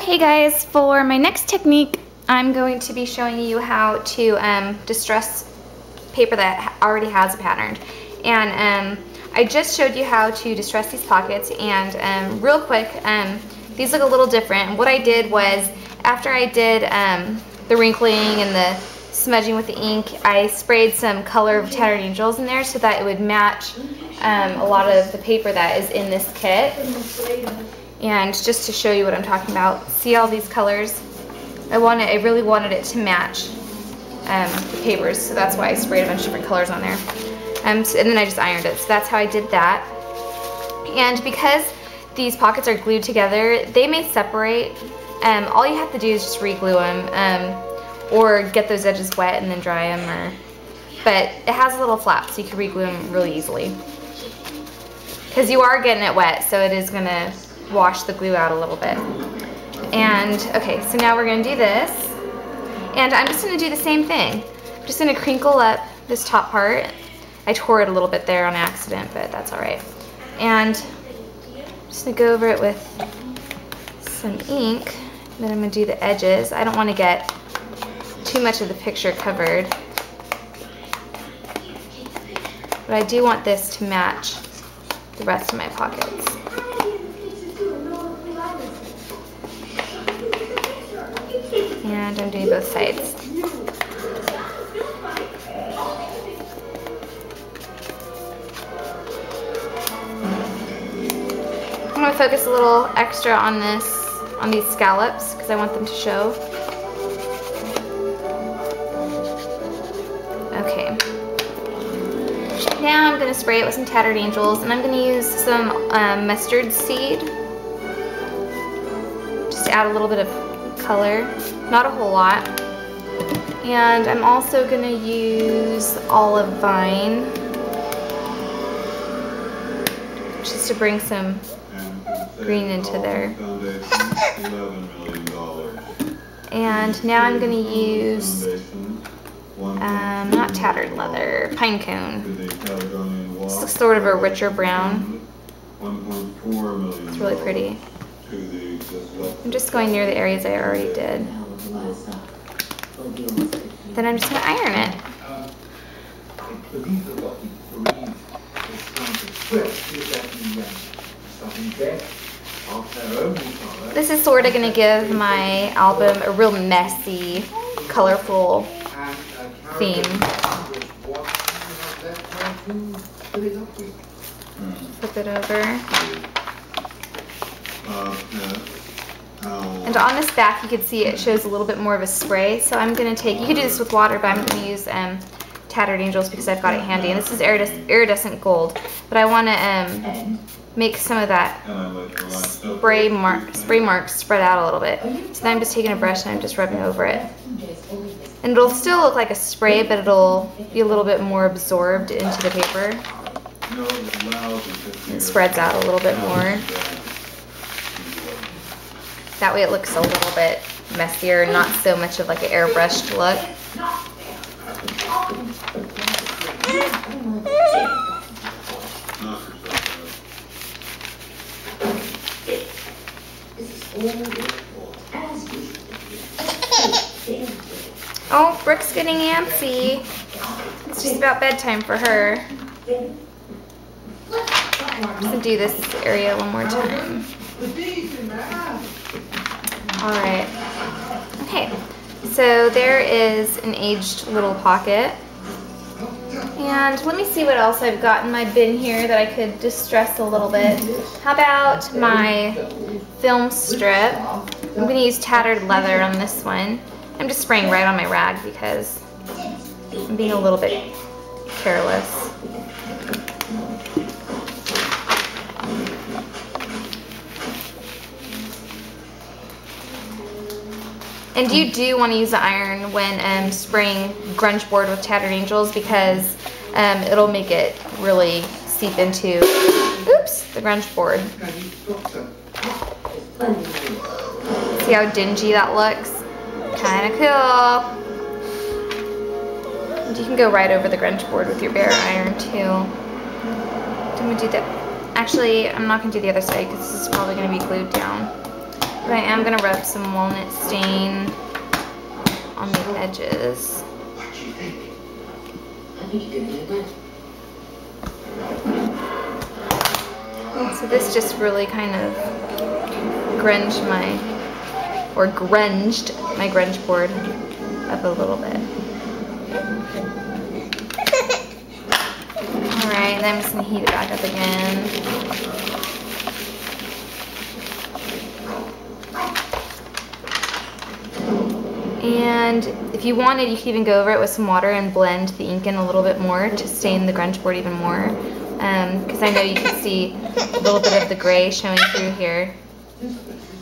Okay guys, for my next technique, I'm going to be showing you how to distress paper that already has a pattern. And I just showed you how to distress these pockets, and real quick, these look a little different. What I did was, after I did the wrinkling and the smudging with the ink, I sprayed some color of Tattered Angels in there so that it would match a lot of the paper that is in this kit. And just to show you what I'm talking about, see all these colors? I really wanted it to match the papers, so that's why I sprayed a bunch of different colors on there. And then I just ironed it, so that's how I did that. And because these pockets are glued together, they may separate. All you have to do is just re-glue them, or get those edges wet and then dry them. But it has a little flap, so you can re-glue them really easily. Because you are getting it wet, so it is going to wash the glue out a little bit. And okay, so now we're going to do this, and I'm just going to do the same thing. I'm just going to crinkle up this top part. I tore it a little bit there on accident, but that's alright. And I'm just going to go over it with some ink. Then I'm going to do the edges. I don't want to get too much of the picture covered, but I do want this to match the rest of my pockets. And I'm doing both sides. I'm going to focus a little extra on these scallops, because I want them to show. Okay. Now I'm going to spray it with some Tattered Angels, and I'm going to use some mustard seed, just to add a little bit of color, not a whole lot. And I'm also going to use olive vine, just to bring some green into there. And now I'm going to use not tattered leather, pine cone. This looks sort of a richer brown. It's really pretty. I'm just going near the areas I already did. Then I'm just going to iron it. This is sort of going to give my album a real messy, colorful theme. Flip it over. And on this back, you can see it shows a little bit more of a spray. So I'm going to take, you could do this with water, but I'm going to use Tattered Angels because I've got it handy. And this is iridescent gold. But I want to make some of that spray marks spread out a little bit. So then I'm just taking a brush and I'm just rubbing over it. And it'll still look like a spray, but it'll be a little bit more absorbed into the paper. It spreads out a little bit more. That way it looks a little bit messier, not so much of like an airbrushed look. Oh, Brooke's getting antsy. It's just about bedtime for her. I'm just gonna do this area one more time. Alright. Okay, so there is an aged little pocket. And let me see what else I've got in my bin here that I could distress a little bit. How about my film strip? I'm going to use tattered leather on this one. I'm just spraying right on my rag because I'm being a little bit careless. And you do want to use the iron when spraying grunge board with Tattered Angels, because it'll make it really seep into, oops, the grunge board. See how dingy that looks? Kind of cool. And you can go right over the grunge board with your bare iron too. I'm going to do that. Actually, I'm not going to do the other side because this is probably going to be glued down. But I am going to rub some walnut stain on the edges. So this just really kind of grunged my grunge board up a little bit. Alright, and then I'm just going to heat it back up again. And if you wanted, you could even go over it with some water and blend the ink in a little bit more to stain the grunge board even more. Because I know you can see a little bit of the gray showing through here.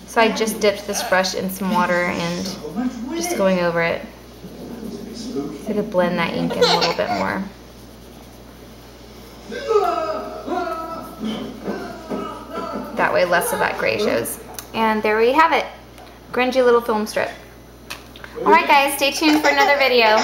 So I just dipped this brush in some water and just going over it so I could blend that ink in a little bit more. That way less of that gray shows. And there we have it. Grungy little film strip. Alright guys, stay tuned for another video.